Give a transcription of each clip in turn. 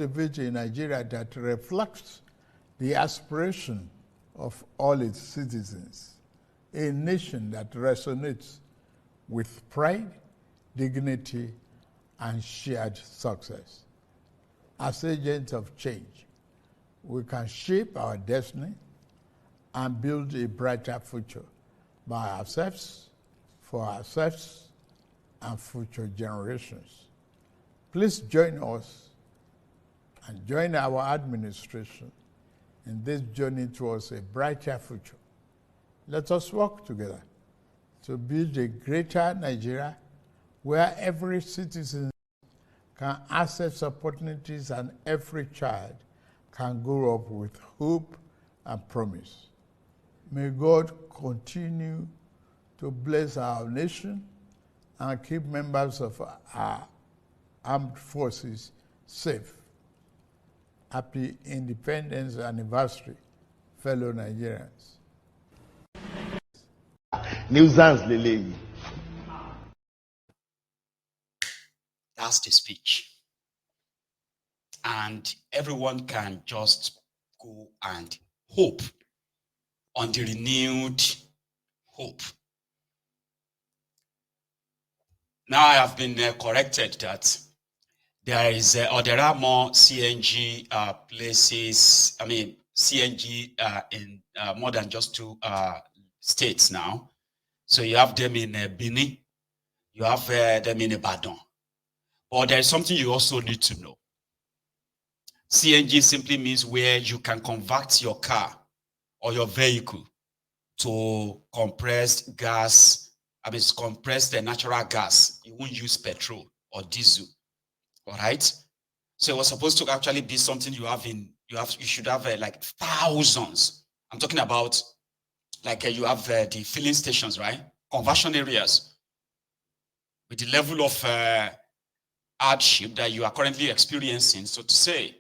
activity in Nigeria that reflects the aspiration of all its citizens, a nation that resonates with pride, dignity, and shared success. As agents of change, we can shape our destiny and build a brighter future by ourselves, for ourselves, and future generations. Please join us and join our administration in this journey towards a brighter future. Let us work together to build a greater Nigeria where every citizen can access opportunities and every child can grow up with hope and promise. May God continue to bless our nation and keep members of our armed forces safe. Happy Independence Anniversary, fellow Nigerians. Nuisance Lele. That's the speech. And everyone can just go and hope on the renewed hope. Now I have been corrected that there is, or there are more CNG places, CNG in more than just 2 states now. So you have them in Benin, you have them in Ibadan. But there is something you also need to know. CNG simply means where you can convert your car or your vehicle to compressed gas, compressed natural gas. You won't use petrol or diesel. All right. So it was supposed to actually be something you should have like thousands. I'm talking about like you have the filling stations, right? Conversion areas with the level of hardship that you are currently experiencing, so to say.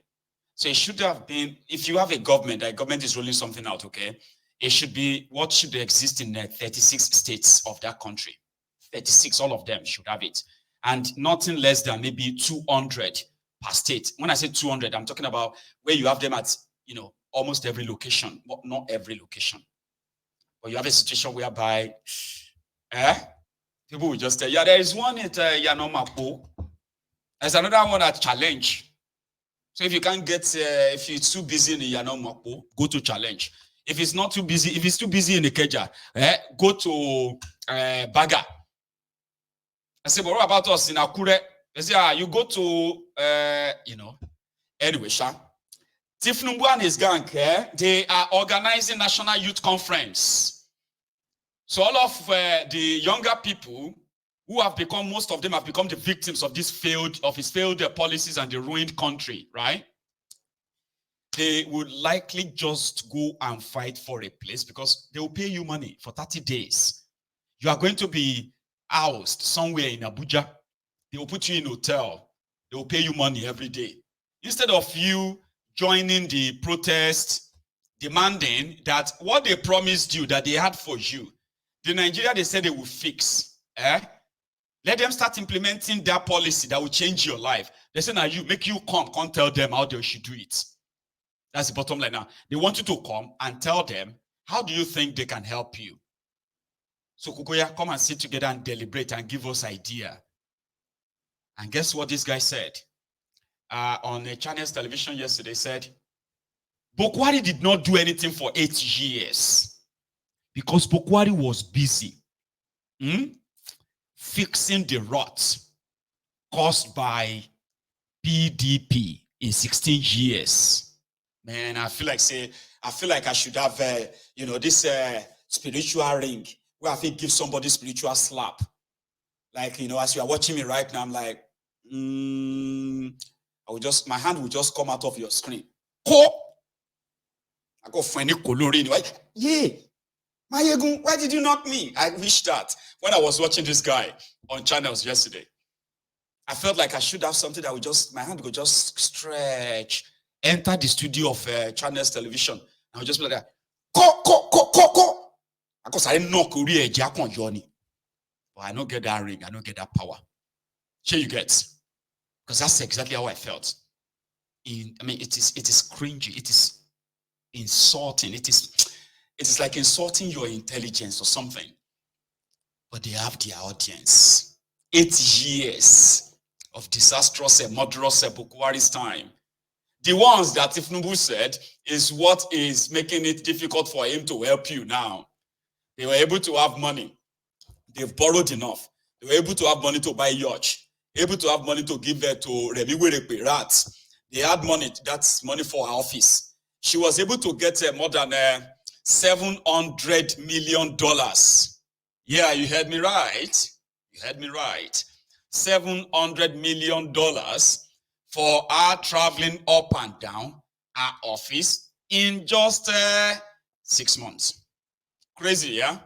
So it should have been, if you have a government, the government is rolling something out, okay? It should be what should exist in 36 states of that country. 36, all of them should have it. And nothing less than maybe 200 per state. When I say 200, I'm talking about where you have them at, almost every location, but not every location. But you have a situation whereby people will just say, yeah, there is one at Yanomapo. There's another one at Challenge. So if you can't get, if it's too busy in Yanomapo, go to Challenge. If it's not too busy, if it's too busy in Ikeja, go to Baga. I say, but what about us in Akure? They say, you go to, anyway, Tinubu and his gang, they are organizing National Youth Conference. So all of the younger people who have become, most of them have become the victims of his failed policies and the ruined country, right? They would likely just go and fight for a place because they will pay you money for 30 days. You are going to be housed somewhere in Abuja. They will put you in a hotel. They will pay you money every day. Instead of you joining the protest, demanding that what they promised you, that they had for you, the Nigeria they said they will fix. Let them start implementing their policy that will change your life. They say, now you come tell them how they should do it. That's the bottom line now. They want you to come and tell them, how do you think they can help you? So Kukoya, come and sit together and deliberate and give us idea. And guess what this guy said? On a Chinese television yesterday, said, Bokwari did not do anything for 8 years because Bokwari was busy fixing the rot caused by PDP in 16 years. Man, I feel like I should have this spiritual ring where I think give somebody spiritual slap. Like, as you are watching me right now, I'm like, my hand will just come out of your screen. I go find it coloring. Yeah. Mayegun, why did you knock me? I wish that when I was watching this guy on channels yesterday, I felt like I should have something that would my hand would just stretch, enter the studio of channels television. I would just be like, ko. Because I didn't knock Uri Jakon Johnny. But I don't get that ring, I don't get that power. Sure you get. Because that's exactly how I felt. it is cringy. It is insulting. It is like insulting your intelligence or something. But they have their audience. 8 years of disastrous and murderous Boko Haram's time. The ones that Tinubu said is what is making it difficult for him to help you now. They were able to have money. They've borrowed enough. They were able to have money to buy yacht, able to have money to give to Remi Werepe rats. They had money, that's money for her office. She was able to get more than $700 million. Yeah, you heard me right. You heard me right. $700 million for her traveling up and down her office in just 6 months. Crazy, yeah?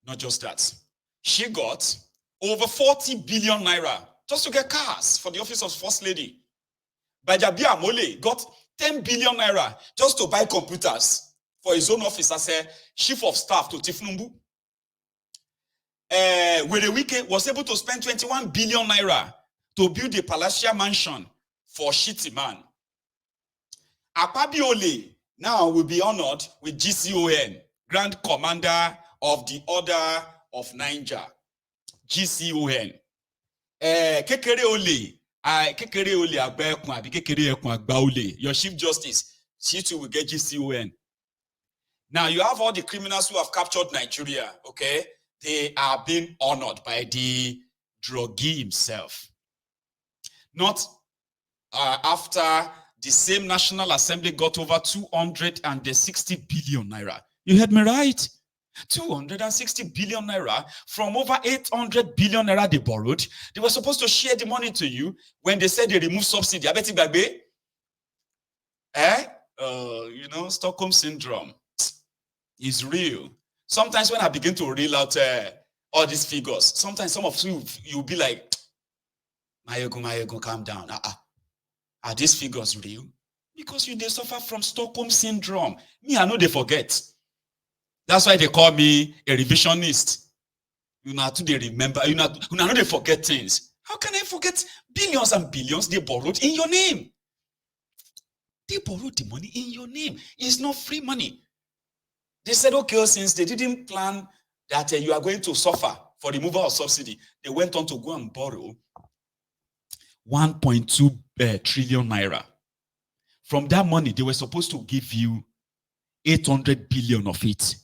Not just that. She got over 40 billion naira just to get cars for the office of First Lady. Bajabi Amole got 10 billion naira just to buy computers for his own office as a chief of staff to Tinubu. Werewike was able to spend 21 billion naira to build a palatial mansion for Shitty Man. Akpabiole now will be honored with GCON, Grand Commander of the Order of Niger. GCON. Kekere Ole Agbekun abi Kekere Ekun Agbaole. Your Chief Justice, she too will get GCON. Now you have all the criminals who have captured Nigeria, okay? They are being honored by the druggie himself. Not after the same National Assembly got over 260 billion naira. You heard me right? 260 billion naira from over 800 billion naira they borrowed. They were supposed to share the money to you when they said they removed subsidy. I bet you baby. Stockholm syndrome is real. Sometimes when I begin to reel out all these figures, sometimes some of you, you'll be like, Mayego, calm down. Are these figures real? Because they suffer from Stockholm syndrome. Me, I know they forget. That's why they call me a revisionist. You know they remember. You know they forget things. How can I forget billions and billions they borrowed in your name? They borrowed the money in your name. It's not free money. They said, okay, since they didn't plan that you are going to suffer for removal of subsidy, they went on to go and borrow 1.2 trillion naira. From that money, they were supposed to give you 800 billion of it.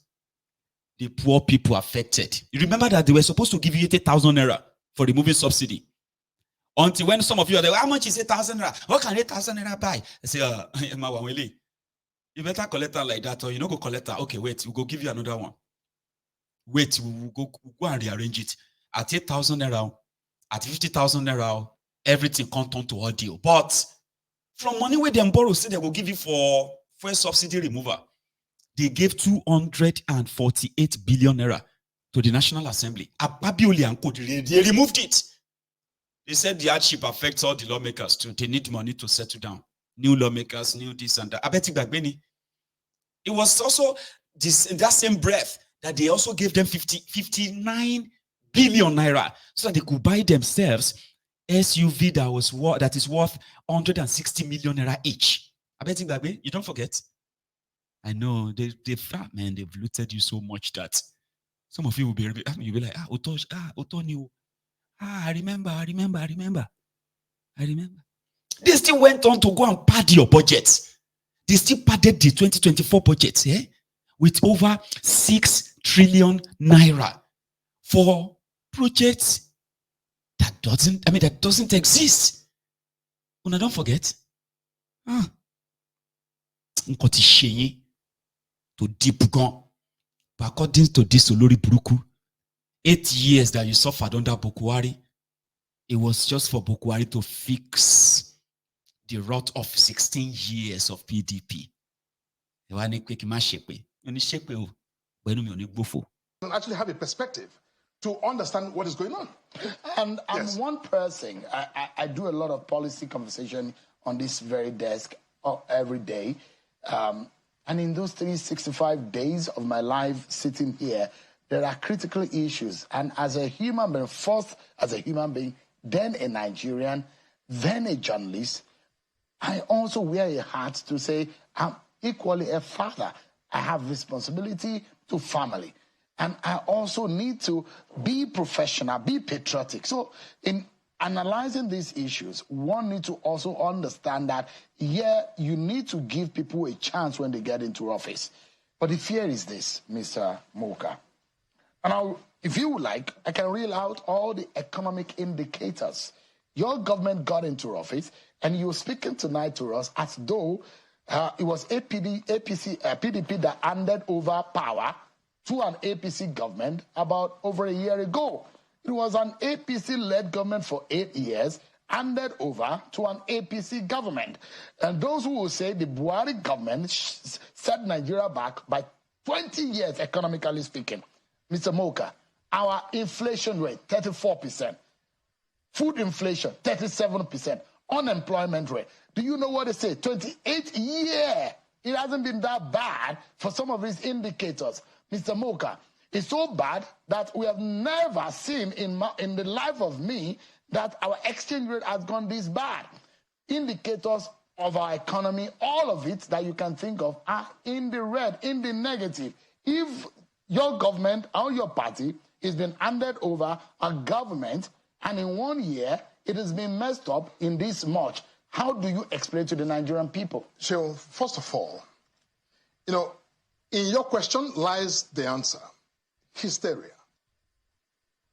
The poor people affected. You remember that they were supposed to give you 80,000 naira for removing subsidy. Until when some of you are like, how much is 8,000 naira? What can 8,000 naira buy? I say, you better collect that like that, or you know go collect that. Okay, wait, we'll go give you another one. Wait, we'll go and rearrange it. At 8,000 naira, at 50,000 naira, everything can't turn to audio. But from money where they borrow, say they will give you for first subsidy remover. They gave 248 billion naira to the National Assembly. They removed it. They said the hardship affects all the lawmakers too. They need money to settle down. New lawmakers, new this and that. I bet it was also that same breath that they also gave them 59 billion naira so that they could buy themselves SUV that is worth 160 million naira each. I bet you don't forget. I know they've looted you so much that some of you will be like, I remember. They still went on to go and pad your budget. They still padded the 2024 budget, with over 6 trillion naira for projects that doesn't exist. Una don't forget. To deep gone. But according to this Olori Buruku, 8 years that you suffered under Boko Haram, it was just for Boko Haram to fix the rot of 16 years of PDP. Actually have a perspective to understand what is going on. And I'm one person, I do a lot of policy conversation on this very desk every day. And in those 365 days of my life sitting here, there are critical issues. And as a human being, first as a human being, then a Nigerian, then a journalist, I also wear a hat to say I'm equally a father. I have responsibility to family. And I also need to be professional, be patriotic. So in analyzing these issues, one needs to also understand that, yeah, you need to give people a chance when they get into office. But the fear is this, Mr. Moka. And if you would like, I can reel out all the economic indicators. Your government got into office, and you're speaking tonight to us as though it was PDP that handed over power to an APC government about over a year ago. It was an APC-led government for 8 years, handed over to an APC government. And those who will say the Buhari government set Nigeria back by 20 years, economically speaking. Mr. Moka, our inflation rate, 34%. Food inflation, 37%. Unemployment rate. Do you know what they say? 28 years. It hasn't been that bad for some of these indicators. Mr. Moka, it's so bad that we have never seen in the life of me that our exchange rate has gone this bad. Indicators of our economy, all of it that you can think of, are in the red, in the negative. If your government or your party is being handed over a government and in 1 year it has been messed up in this much, how do you explain to the Nigerian people? So, first of all, in your question lies the answer. Hysteria.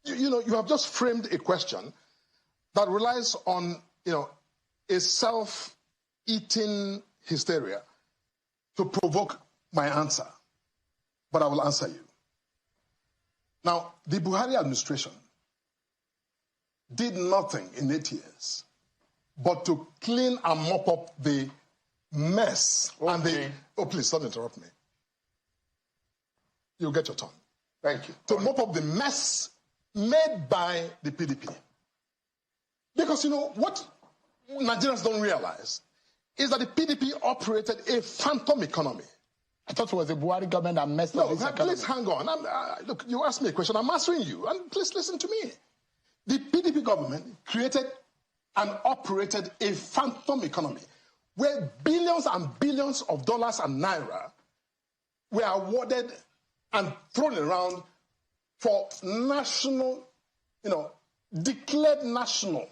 You have just framed a question that relies on, a self-eating hysteria to provoke my answer. But I will answer you. Now, the Buhari administration did nothing in 8 years but to clean and mop up the mess. Okay. Oh, please, don't interrupt me. You'll get your turn. Thank you. To mop up the mess made by the PDP. Because, what Nigerians don't realize is that the PDP operated a phantom economy. I thought it was the Buhari government that messed up this economy. Please hang on. Look, you asked me a question. I'm answering you. And please listen to me. The PDP government created and operated a phantom economy where billions and billions of dollars and naira were awarded and thrown around for national, declared national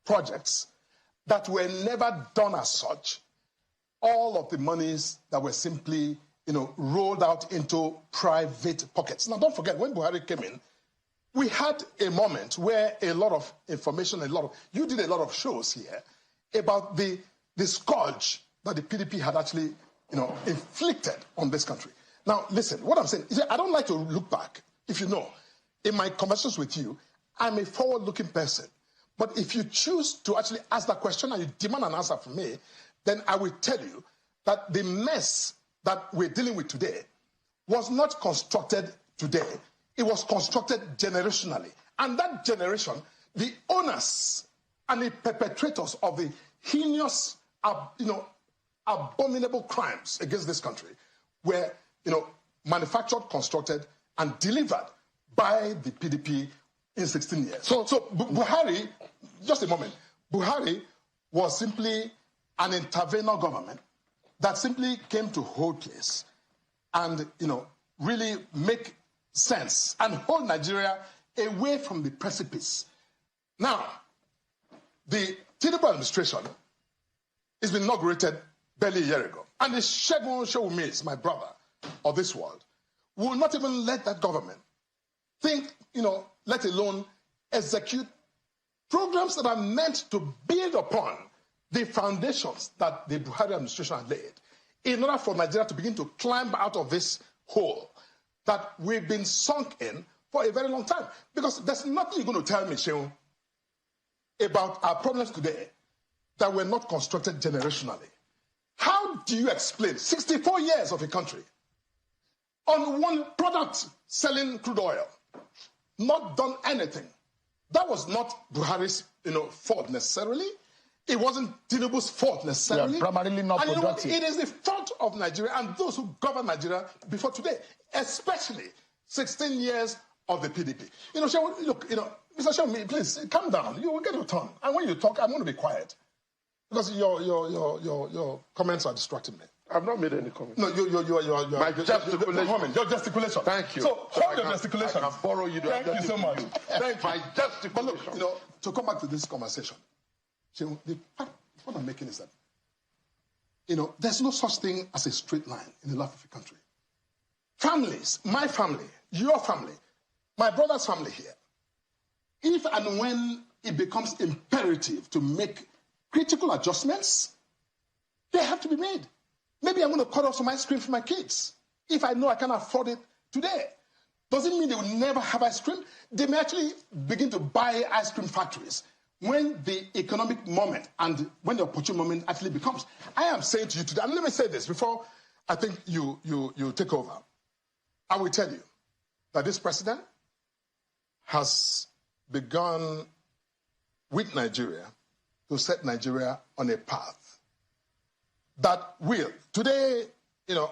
projects that were never done as such. All of the monies that were simply, rolled out into private pockets. Now, don't forget, when Buhari came in, we had a moment where a lot of information, you did a lot of shows here about the scourge that the PDP had actually, inflicted on this country. Now, listen, what I'm saying is I don't like to look back. If you know, in my conversations with you, I'm a forward-looking person. But if you choose to actually ask that question and you demand an answer from me, then I will tell you that the mess that we're dealing with today was not constructed today. It was constructed generationally. And that generation, the owners and the perpetrators of the heinous, abominable crimes against this country were, manufactured, constructed, and delivered by the PDP in 16 years. So Buhari, just a moment, Buhari was simply an intervenor government that simply came to hold place and, really make sense and hold Nigeria away from the precipice. Now, the Tinubu administration has been inaugurated barely a year ago. And the Segun Shewumi, my brother of this world, will not even let that government think, let alone execute programs that are meant to build upon the foundations that the Buhari administration had laid in order for Nigeria to begin to climb out of this hole that we've been sunk in for a very long time. Because there's nothing you're going to tell me, Sheung, about our problems today that were not constructed generationally. How do you explain 64 years of a country on one product selling crude oil, not done anything? That was not Buhari's, fault necessarily. It wasn't Tinubu's fault necessarily. Yeah, primarily not productive. It is the fault of Nigeria and those who govern Nigeria before today, especially 16 years of the PDP. Look, Mr. Shewumi, please calm down. You will get your turn. And when you talk, I'm going to be quiet. Because your comments are distracting me. I've not made any comment. No, My gesticulation. Your gesticulation. Thank you. So hold your gesticulation. I can borrow you. Thank you so much. Thank my gesticulation. But look, to come back to this conversation, the point I'm making is that, there's no such thing as a straight line in the life of a country. Families, my family, your family, my brother's family here, if and when it becomes imperative to make critical adjustments, they have to be made. Maybe I'm going to cut off some ice cream for my kids if I know I can't afford it today. Doesn't mean they will never have ice cream. They may actually begin to buy ice cream factories when the economic moment and when the opportune moment actually becomes. I am saying to you today, and let me say this before I think you take over. I will tell you that this president has begun with Nigeria to set Nigeria on a path that will. Today,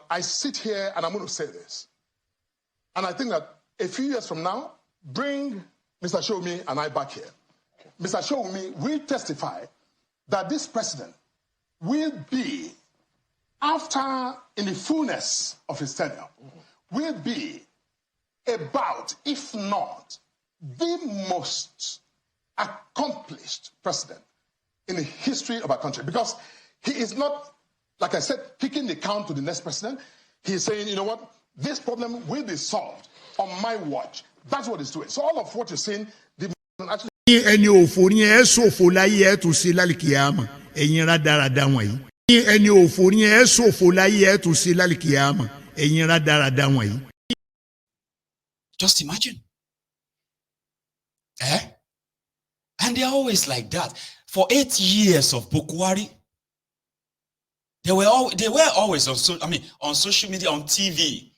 I sit here and I'm going to say this. And I think that a few years from now, bring Mr. Shomi and I back here. Okay. Mr. Shomi will testify that this president will be, in the fullness of his tenure, will be about, if not the most accomplished president in the history of our country. Because he is not, like I said, kicking the can to the next president. He's saying, you know what, this problem will be solved on my watch. That's what he's doing. So all of what you're saying, the actually. Ẹni òfò ni ẹ ṣòfò láyé ẹ tún sí lálìkìyàmà ẹ̀yin rádaràda wọ̀nyí. Ẹni òfò ni ẹ ṣòfò láyé ẹ tún sí lálìkìyàmà ẹ̀yin rádaràda wọ̀nyí. Just imagine. And they're always like that. For 8 years of Bokwari, they were always on social media, on TV.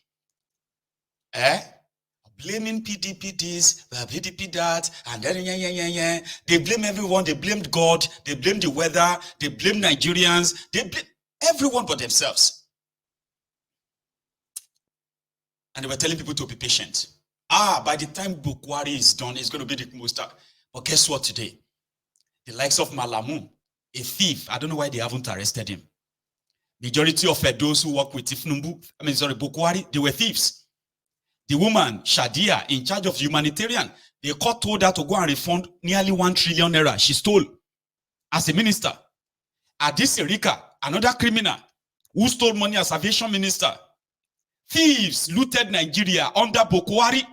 Blaming PDP this, PDP that, and then They blame everyone. They blamed God. They blamed the weather. They blamed Nigerians. They blame everyone but themselves. And they were telling people to be patient. By the time Bokwari is done, it's going to be the most. But guess what today? The likes of Malamu, a thief. I don't know why they haven't arrested him. Majority of those who work with Bokwari, they were thieves. The woman, Shadia, in charge of humanitarian, the court told her to go and refund nearly 1 trillion naira she stole as a minister. Adis Erika, another criminal who stole money as aviation minister. Thieves looted Nigeria under Bokwari.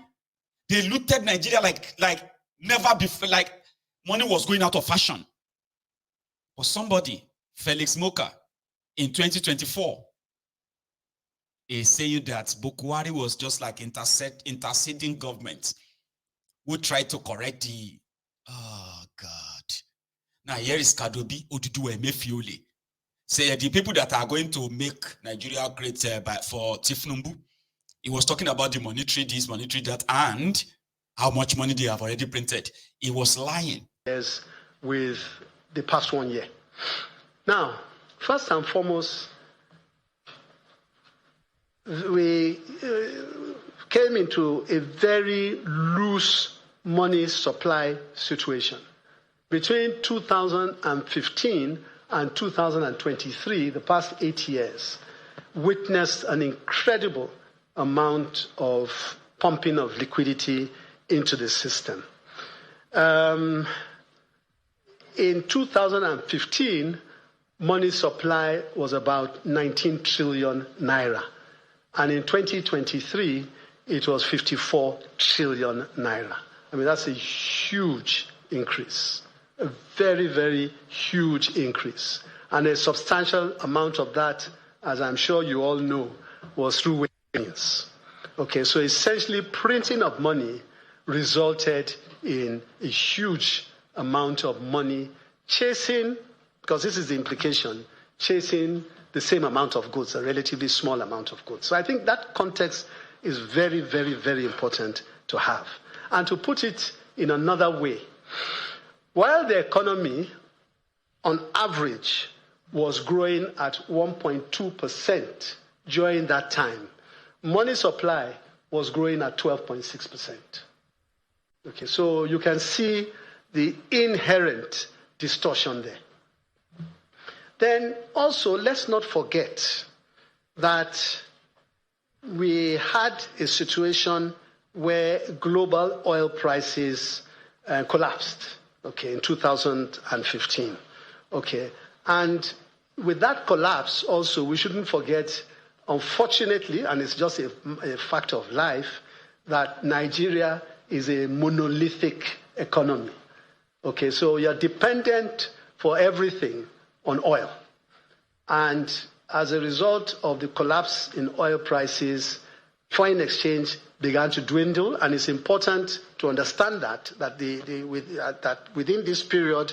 They looted Nigeria like never before, like money was going out of fashion. But somebody, Felix Moka, in 2024, is saying that Bokwari was just like interceding government who tried to correct the, oh God. Now here is Kadobi, Odudu Emefiole. Say the people that are going to make Nigeria great for Tinubu, he was talking about the monetary this, monetary that, and how much money they have already printed. He was lying. Yes, with the past 1 year. Now, first and foremost, we came into a very loose money supply situation. Between 2015 and 2023, the past 8 years, witnessed an incredible amount of pumping of liquidity into the system. In 2015, money supply was about 19 trillion naira. And in 2023, it was 54 trillion naira. I mean, that's a huge increase, a very, very huge increase. And a substantial amount of that, as I'm sure you all know, was through means. Okay, so essentially printing of money resulted in a huge amount of money chasing, because this is the implication, chasing the same amount of goods, a relatively small amount of goods. So I think that context is very, very, very important to have. And to put it in another way, while the economy on average was growing at 1.2% during that time, money supply was growing at 12.6%. Okay, so you can see the inherent distortion there. Then also, let's not forget that we had a situation where global oil prices collapsed, okay, in 2015, okay. And with that collapse also, we shouldn't forget, unfortunately, and it's just a fact of life, that Nigeria is a monolithic economy. Okay, so you're dependent for everything on oil. And as a result of the collapse in oil prices, foreign exchange began to dwindle, and it's important to understand that within this period,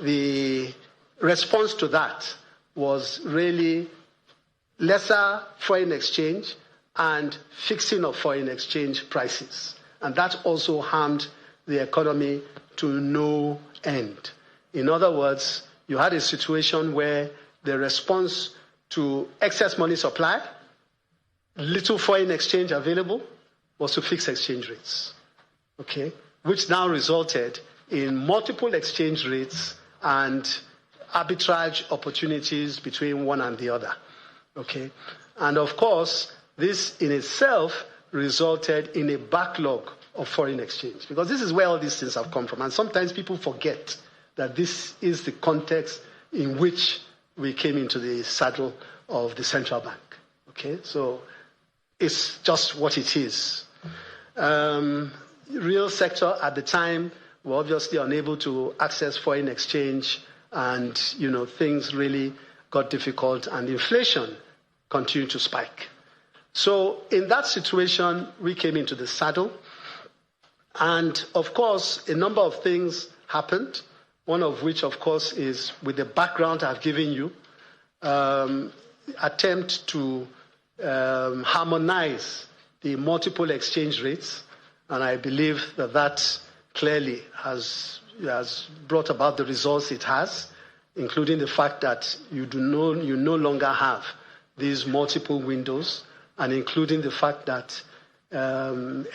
the response to that was really lesser foreign exchange and fixing of foreign exchange prices. And that also harmed the economy to no end. In other words, you had a situation where the response to excess money supply, little foreign exchange available, was to fix exchange rates, okay, which now resulted in multiple exchange rates and arbitrage opportunities between one and the other, okay. And of course, this in itself resulted in a backlog of foreign exchange, because this is where all these things have come from. And sometimes people forget that this is the context in which we came into the saddle of the central bank, okay. So it's just what it is. Real sector at the time were obviously unable to access foreign exchange, and things really got difficult, and inflation continued to spike. So in that situation, we came into the saddle, and of course, a number of things happened. One of which, of course, is with the background I've given you, attempt to harmonize the multiple exchange rates, and I believe that clearly has brought about the results it has, including the fact that you no longer have these multiple windows, and including the fact that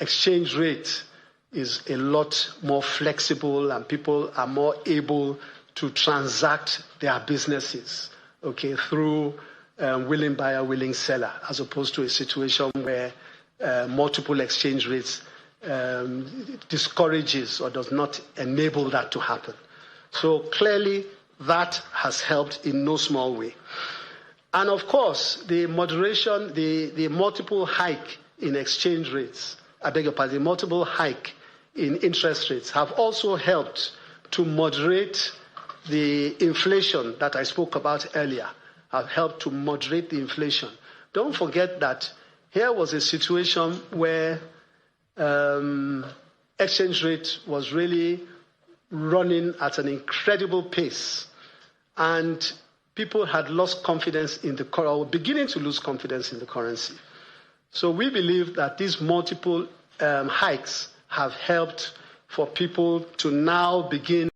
exchange rate is a lot more flexible and people are more able to transact their businesses, okay, through willing buyer, willing seller, as opposed to a situation where multiple exchange rates discourages or does not enable that to happen. So clearly that has helped in no small way. And of course, the moderation, the multiple hike in exchange rates, the multiple hike in interest rates have also helped to moderate the inflation that I spoke about earlier, have helped to moderate the inflation. Don't forget that here was a situation where exchange rate was really running at an incredible pace, and people had lost confidence in the currency, or beginning to lose confidence in the currency. So we believe that these multiple hikes have helped for people to now begin.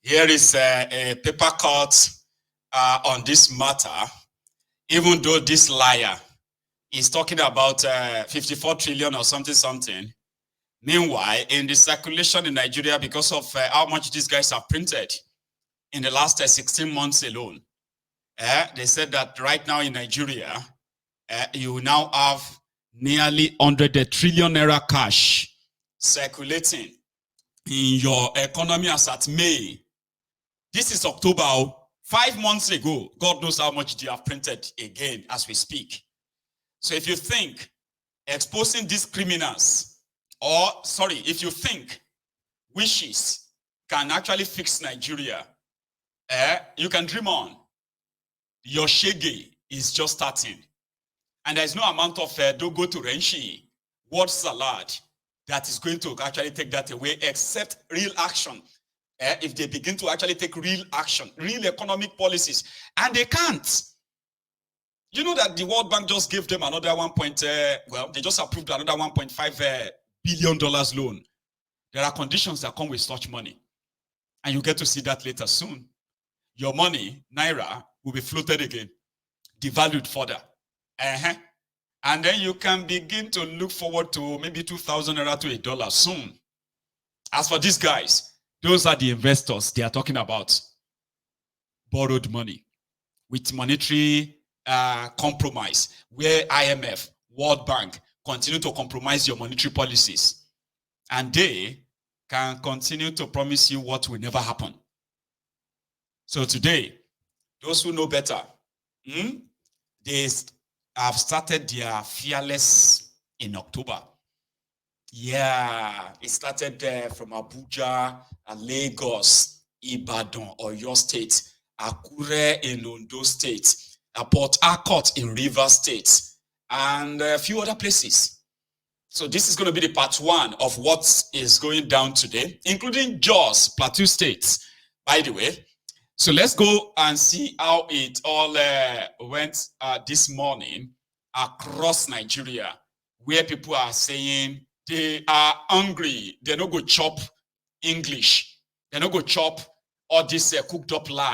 Here is a paper cut on this matter, even though this liar is talking about 54 trillion or something. Meanwhile, in the circulation in Nigeria, because of how much these guys have printed in the last 16 months alone, they said that right now in Nigeria, you now have nearly 100 trillion naira cash circulating in your economy as at May. This is October. 5 months ago, God knows how much they have printed again as we speak. So if you think exposing these criminals, if you think wishes can actually fix Nigeria, you can dream on. Your shege is just starting. And there's no amount of dogo to renshi, word salad, that is going to actually take that away, except real action. If they begin to actually take real action, real economic policies, and they can't. You know that the World Bank just gave them another they just approved another $1.5 billion loan. There are conditions that come with such money. And you get to see that later soon. Your money, Naira, will be floated again, devalued further. And then you can begin to look forward to maybe 2,000 Naira to $1 soon. As for these guys, those are the investors they are talking about. Borrowed money with monetary compromise, where IMF, World Bank continue to compromise your monetary policies. And they can continue to promise you what will never happen. So today, those who know better, they have started their fearless in October. Yeah, it started from Abuja, Lagos, Ibadan, Oyo State, Akure in Ondo State, Port Harcourt in Rivers State, and a few other places. So this is going to be the part one of what is going down today, including Jos, Plateau State, by the way. So let's go and see how it all went this morning across Nigeria, where people are saying they are hungry. They're not going to chop English. They're not going to chop all this cooked up lie.